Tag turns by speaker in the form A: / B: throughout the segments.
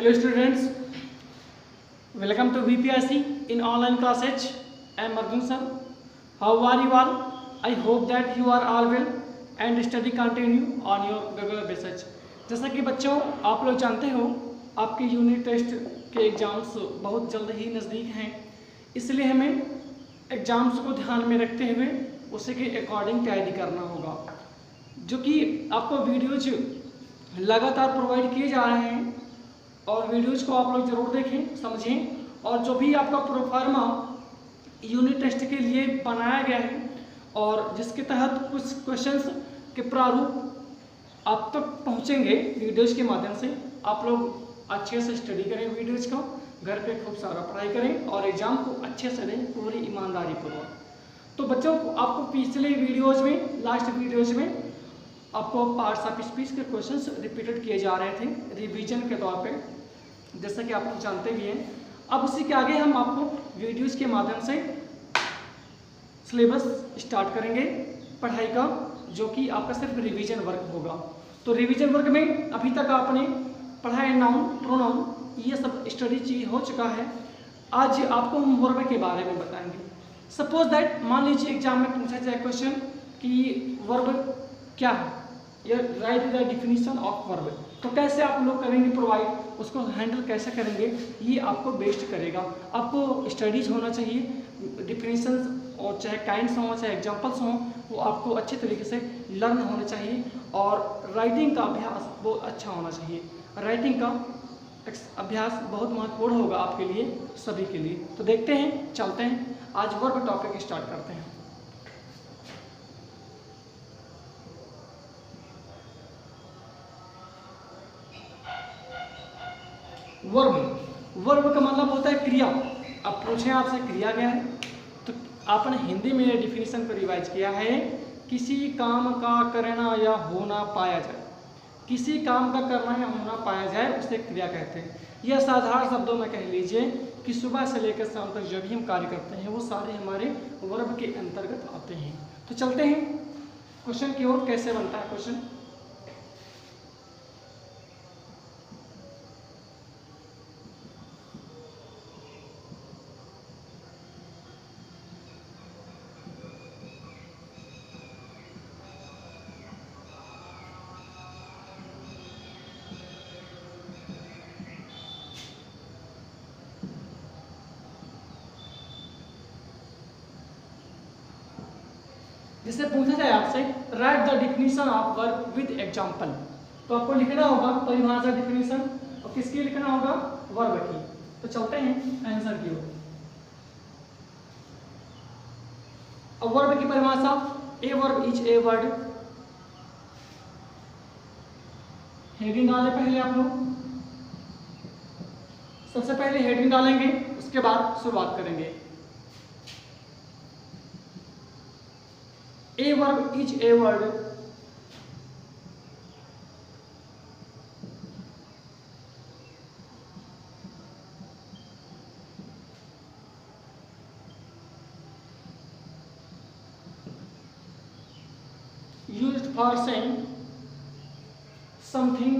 A: Hello students, welcome to VPRC in online classes. I am Arjun sir. How are you all? I hope that you are all well and study continue on your regular basis. जैसा कि बच्चों आप लोग जानते हो आपके unit test के exams बहुत जल्द ही नज़दीक हैं, इसलिए हमें एग्ज़ाम्स को ध्यान में रखते हुए उसी के अकॉर्डिंग तैयारी करना होगा, जो कि आपको वीडियोज लगातार प्रोवाइड किए जा रहे हैं और वीडियोज को आप लोग ज़रूर देखें, समझें। और जो भी आपका प्रोफार्मा यूनिट टेस्ट के लिए बनाया गया है और जिसके तहत कुछ क्वेश्चंस के प्रारूप आप तक पहुंचेंगे वीडियोज के माध्यम से, आप लोग अच्छे से स्टडी करें, वीडियोज को घर पे खूब सारा पढ़ाई करें और एग्ज़ाम को अच्छे से दें पूरी ईमानदारी पूर्वक। तो बच्चों आपको पिछले वीडियोज में, लास्ट वीडियोज में आपको पार्ट्स ऑफ स्पीच के क्वेश्चंस रिपीटेड किए जा रहे थे रिवीजन के तौर पे, जैसा कि आप लोग जानते भी हैं। अब उसी के आगे हम आपको वीडियोज के माध्यम से सिलेबस स्टार्ट करेंगे पढ़ाई का, जो कि आपका सिर्फ रिवीजन वर्क होगा। तो रिवीजन वर्क में अभी तक आपने पढ़ा है नाउन, प्रोनाउन, ये सब स्टडी चीज हो चुका है। आज आपको हम वर्ब के बारे में बताएंगे। सपोज दैट मान लीजिए एग्जाम में पूछा जाए क्वेश्चन कि वर्ब क्या है, या right the definition of verb, तो कैसे आप लोग करेंगे प्रोवाइड, उसको हैंडल कैसे करेंगे, ये आपको बेस्ट करेगा। आपको स्टडीज होना चाहिए, डिफिनीशन और चाहे काइंड्स हों चाहे एग्जांपल्स हों, वो आपको अच्छे तरीके से लर्न होने चाहिए। और राइटिंग का अभ्यास बहुत अच्छा होना चाहिए। राइटिंग का अभ्यास बहुत महत्वपूर्ण होगा आपके लिए, सभी के लिए। तो देखते हैं, चलते हैं, आज वर्ब टॉपिक स्टार्ट करते हैं। वर्ब का मतलब होता है क्रिया। अब पूछें आपसे क्रिया क्या है, तो आपने हिंदी में डिफिनीशन को रिवाइज किया है, किसी काम का करना या होना पाया जाए। किसी काम का करना या होना पाया जाए उसे क्रिया कहते हैं। यह साधारण शब्दों में कह लीजिए कि सुबह से लेकर शाम तक जो भी हम कार्य करते हैं वो सारे हमारे वर्ब के अंतर्गत आते हैं। तो चलते हैं क्वेश्चन की ओर। कैसे बनता है क्वेश्चन, जिससे पूछा जाए आपसे right the definition of verb with example, तो आपको लिखना होगा परिभाषा डिफिनीशन, और किसकी लिखना होगा, वर्ब की। तो चलते हैं आंसर की ओर। अब वर्ब की परिभाषा, a verb is a word. Heading डालें पहले आप लोग, सबसे पहले हेडिंग डालेंगे, उसके बाद शुरुआत करेंगे। A verb is a word used for saying something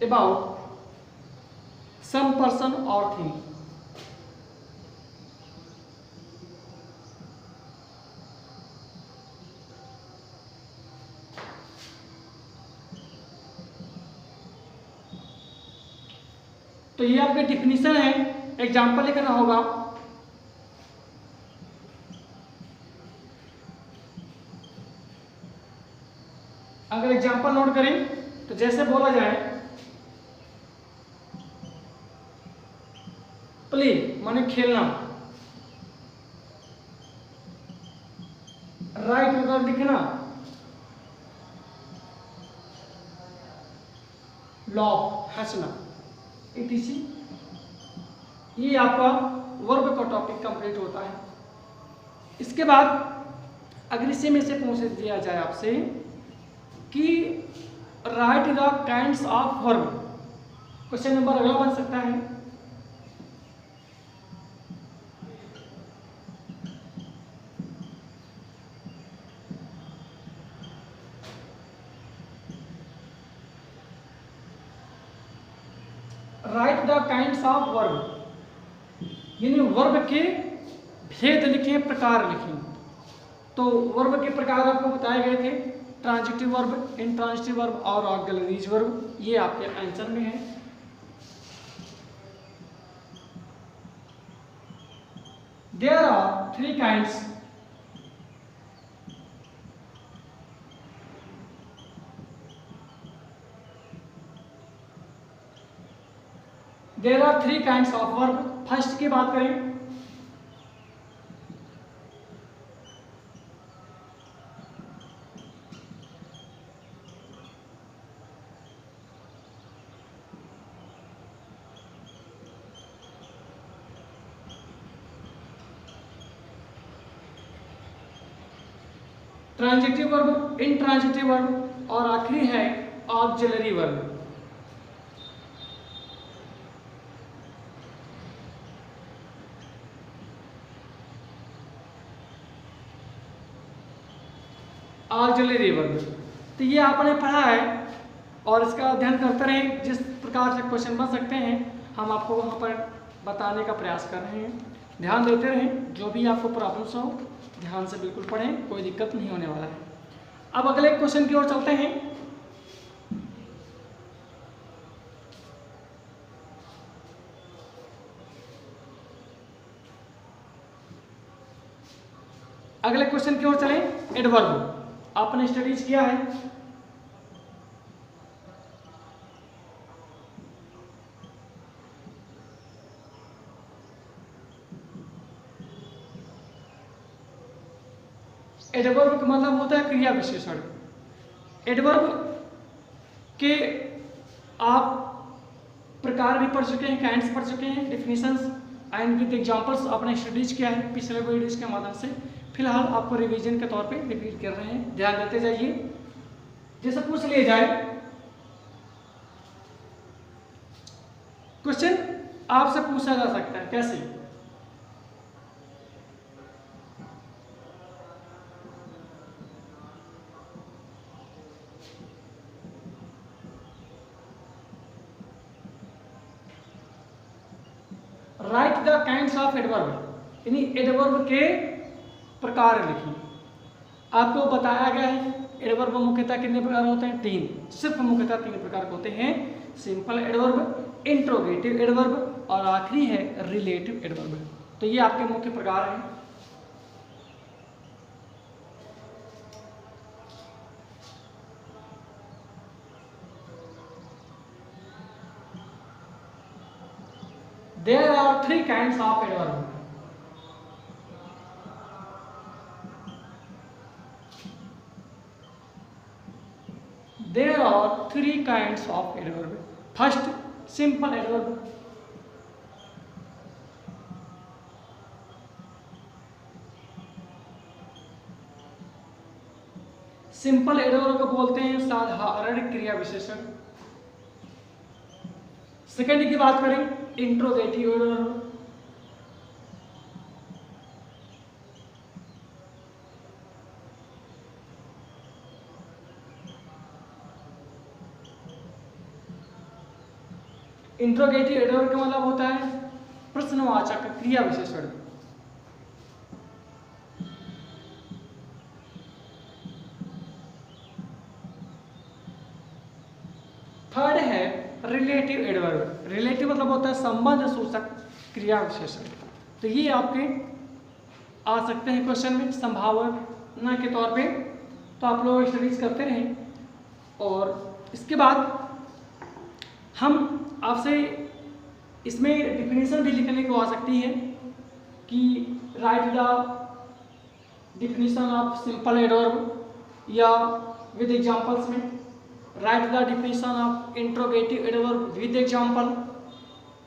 A: about some person or thing। तो ये आपके डिफिनीशन है, एग्जाम्पल लिखना होगा। अगर एग्जाम्पल नोट करें तो जैसे बोला जाए प्ले माने खेलना, राइट मतलब लिखना, लॉफ हंसना, etc। ये आपका वर्ब का टॉपिक कंप्लीट होता है। इसके बाद अगर इसी में से पूछ दिया जाए आपसे कि write the kinds of verb, question number अगला बन सकता है right the kinds of verb, यानी वर्ब के भेद लिखें, प्रकार लिखें। तो वर्ब के प्रकार आपको बताए गए थे, ट्रांजिटिव वर्ब, इंट्रांजिटिव वर्ब और ऑक्सिलरीज वर्ब। ये आपके आंसर में है। There are three kinds of verb. First की बात करें, ट्रांजिटिव वर्ब, इंट्रांजिटिव वर्ब और आखिरी है ऑक्सिलरी वर्ब। ऑक्सिलरी वर्ब, तो ये आपने पढ़ा है और इसका अध्ययन करते रहें। जिस प्रकार से क्वेश्चन बन सकते हैं हम आपको वहाँ पर बताने का प्रयास कर रहे हैं। ध्यान देते रहें, जो भी आपको प्रॉब्लम्स हो ध्यान से बिल्कुल पढ़ें, कोई दिक्कत नहीं होने वाला है। अब अगले क्वेश्चन की ओर चलते हैं। अगले क्वेश्चन की ओर चलें। एडवर्ब आपने स्टडीज किया है। एडवर्ब का मतलब होता है क्रिया विशेषण। एडवर्ब के आप प्रकार भी पढ़ चुके हैं, काइंड्स पढ़ चुके हैं, डिफिनीशंस एंड विद एग्जांपल्स आपने स्टडीज किया है पिछले वीडियोज के माध्यम से। फिलहाल आपको रिवीजन के तौर पे रिपीट कर रहे हैं, ध्यान देते जाइए। जैसे पूछ लिया जाए क्वेश्चन, आपसे पूछा जा सकता है कैसे, right the kinds of adverb, यानी एडवर्ब के प्रकार लिखिए। आपको बताया गया है एडवर्ब मुख्यतः कितने प्रकार होते हैं, तीन, सिर्फ मुख्यतः तीन प्रकार होते हैं। सिंपल एडवर्ब, इंट्रोगेटिव एडवर्ब और आखिरी है रिलेटिव एडवर्ब। तो ये आपके मुख्य प्रकार हैं। There are three kinds of adverb. There are three kinds of adverb. First, simple adverb. Simple adverb को बोलते हैं साधारण क्रिया विशेषण। सेकंड की बात करें, इंट्रोगेटिव एडवर्ब। इंट्रोगेटिव एडवर्ब का मतलब होता है प्रश्नवाचक क्रिया विशेषण। थर्ड है रिलेटिव एडवर्ब। रिलेटिव मतलब होता है संबंध सूचक क्रिया विशेषण। तो ये आपके आ सकते हैं क्वेश्चन में संभावना के तौर पे। तो आप लोग स्टडीज करते रहें। और इसके बाद हम आपसे इसमें डिफिनीशन भी लिखने को आ सकती है कि write the definition of simple adverb, या विद एग्जांपल्स में right the definition of interrogative adverb with example,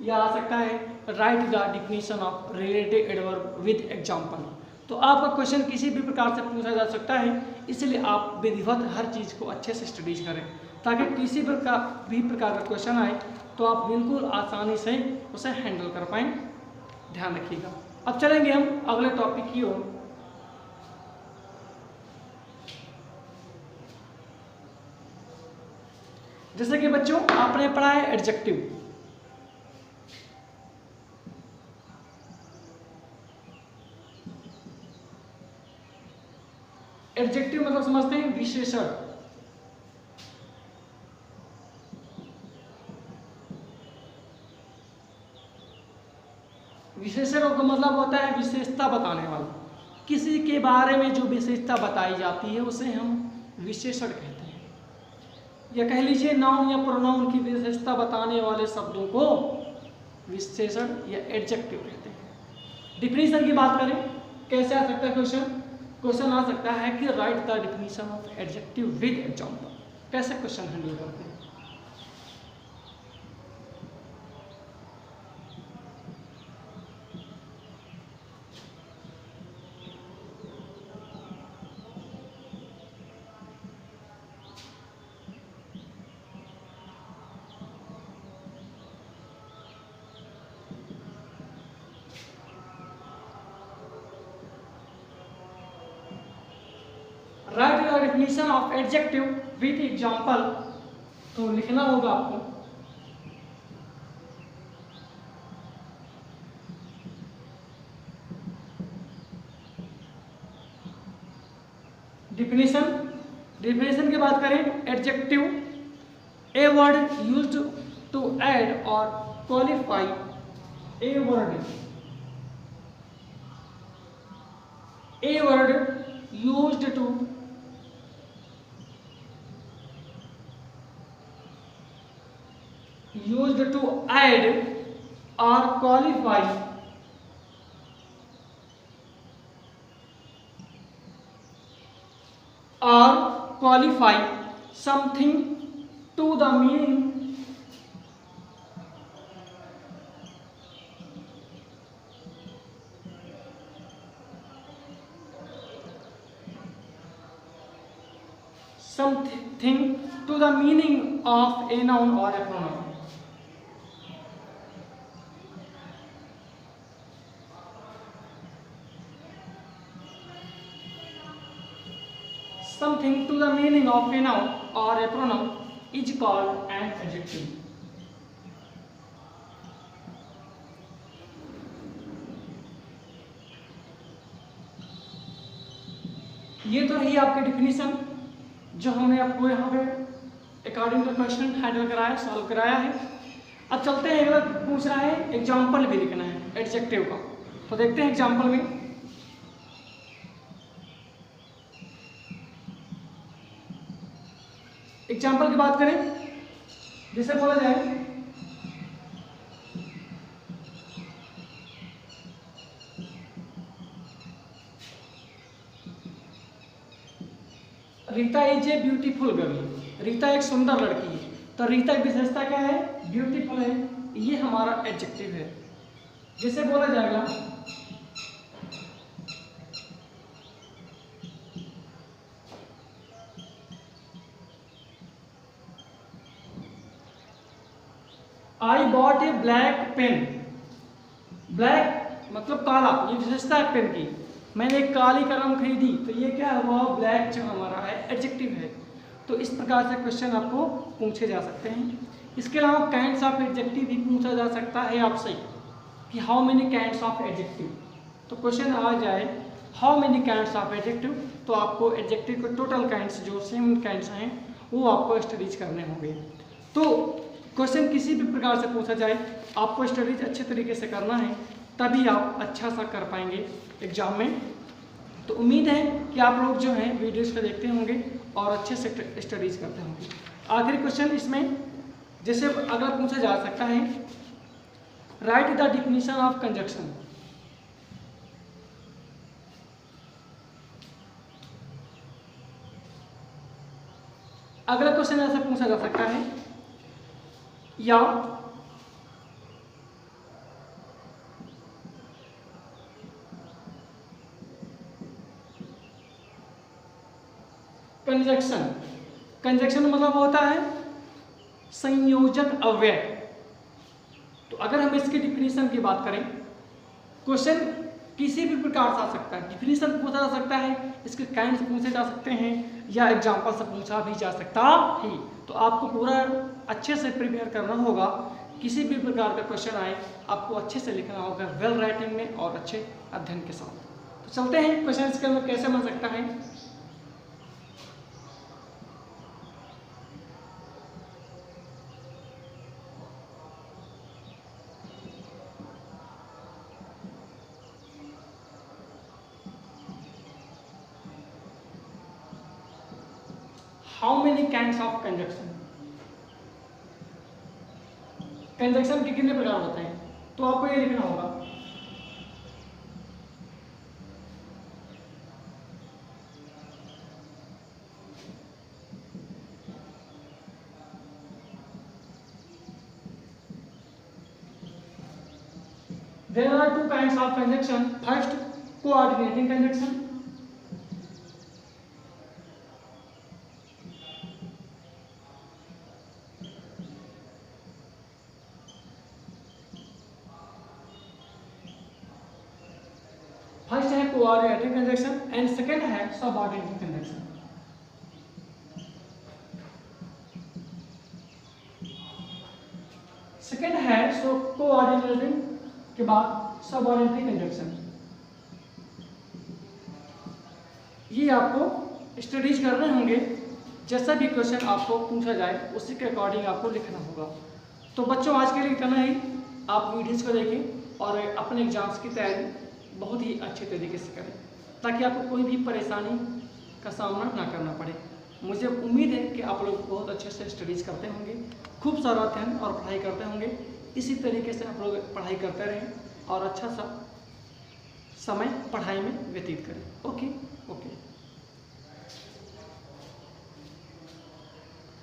A: या आ सकता है right the definition of relative adverb with example. तो आपका क्वेश्चन किसी भी प्रकार से पूछा जा सकता है, इसलिए आप विधिवत हर चीज़ को अच्छे से स्टडीज करें ताकि किसी भी प्रकार का क्वेश्चन आए तो आप बिल्कुल आसानी से उसे हैंडल कर पाएँ। ध्यान रखिएगा। अब चलेंगे हम अगले टॉपिक की ओर। जैसे कि बच्चों आपने पढ़ा है एडजेक्टिव। एडजेक्टिव मतलब समझते हैं विशेषण। विशेषण का मतलब होता है विशेषता बताने वाला, किसी के बारे में जो विशेषता बताई जाती है उसे हम विशेषण कहते हैं, या कह लीजिए नाउन या प्रोनाउन की विशेषता बताने वाले शब्दों को विशेषण या एडजेक्टिव कहते हैं। डिफिनीशन की बात करें, कैसे आ सकता है क्वेश्चन आ सकता है कि write the definition of adjective with example. कैसे क्वेश्चन हैंडल करते हैं? Write the definition of adjective with example, तो लिखना होगा आपको डिफिनेशन की बात करें, adjective a word used to add और qualify, a word used to add or qualify something to the meaning of a noun or a pronoun। Something to the meaning of a noun or a pronoun is called an adjective। ये तो रही आपकी definition जो हमने आपको यहाँ पे according to question handle कराया, सॉल्व कराया है। अब चलते हैं, अगर पूछ रहा है एग्जाम्पल भी लिखना है एडजेक्टिव का, तो देखते हैं एग्जाम्पल में। एग्जाम्पल की बात करें, जिसे बोला जाए Rita is a beautiful girl. Rita एक सुंदर लड़की है, तो रीता की विशेषता क्या है? ब्यूटीफुल है, ये हमारा एडजेक्टिव है। जिसे बोला जाएगा I bought a black pen. Black मतलब काला, ये विशेषता है पेन की। मैंने एक काली कलम खरीदी, तो ये क्या हुआ? ब्लैक जो हमारा है एडजेक्टिव है। तो इस प्रकार से क्वेश्चन आपको पूछे जा सकते हैं। इसके अलावा काइंड्स ऑफ एडजेक्टिव भी पूछा जा सकता है आपसे कि how many kinds of adjective. तो क्वेश्चन आ जाए how many kinds of adjective, तो आपको एडजेक्टिव के टोटल काइंड्स जो 7 काइंड्स हैं वो आपको स्टडीज करने होंगे। तो क्वेश्चन किसी भी प्रकार से पूछा जाए, आपको स्टडीज अच्छे तरीके से करना है, तभी आप अच्छा सा कर पाएंगे एग्जाम में। तो उम्मीद है कि आप लोग जो हैं वीडियोस को देखते होंगे और अच्छे से स्टडीज करते होंगे। आखिरी क्वेश्चन इसमें जैसे अगर पूछा जा सकता है, right the definition of conjunction. अगला क्वेश्चन ऐसा पूछा जा सकता है, या कंजक्शन मतलब होता है संयोजक अव्यय। तो अगर हम इसकी डिफिनीशन की बात करें, क्वेश्चन किसी भी प्रकार से आ सकता है, डिफिनीशन पूछा जा सकता है, इसके काइंड्स पूछे जा सकते हैं, या एग्जाम्पल से पूछा भी जा सकता है। तो आपको पूरा अच्छे से प्रिपेयर करना होगा। किसी भी प्रकार का क्वेश्चन आए आपको अच्छे से लिखना होगा, वेल राइटिंग में और अच्छे अध्ययन के साथ। तो चलते हैं क्वेश्चन के अंदर कैसे बन सकता है। How many kinds of conjunction, conjunction के कितने प्रकार होते हैं, तो आपको ये लिखना होगा। There are two kinds of conjunction. First, coordinating conjunction. First है coordinating conjunction and second है subordinating conjunction. सेकेंड है सो कोऑर्डिनेटिंग के बाद सबऑर्डिनेटिंग कंजक्शन। ये आपको स्टडीज करने होंगे, जैसा भी क्वेश्चन आपको पूछा जाए उसी के अकॉर्डिंग आपको लिखना होगा। तो बच्चों आज के लिए इतना ही। आप वीडियोस को देखें और अपने एग्जाम्स की तैयारी बहुत ही अच्छे तरीके से करें ताकि आपको कोई भी परेशानी का सामना ना करना पड़े। मुझे उम्मीद है कि आप लोग बहुत अच्छे से स्टडीज़ करते होंगे, खूब सारा अध्ययन और पढ़ाई करते होंगे। इसी तरीके से आप लोग पढ़ाई करते रहें और अच्छा सा समय पढ़ाई में व्यतीत करें। ओके।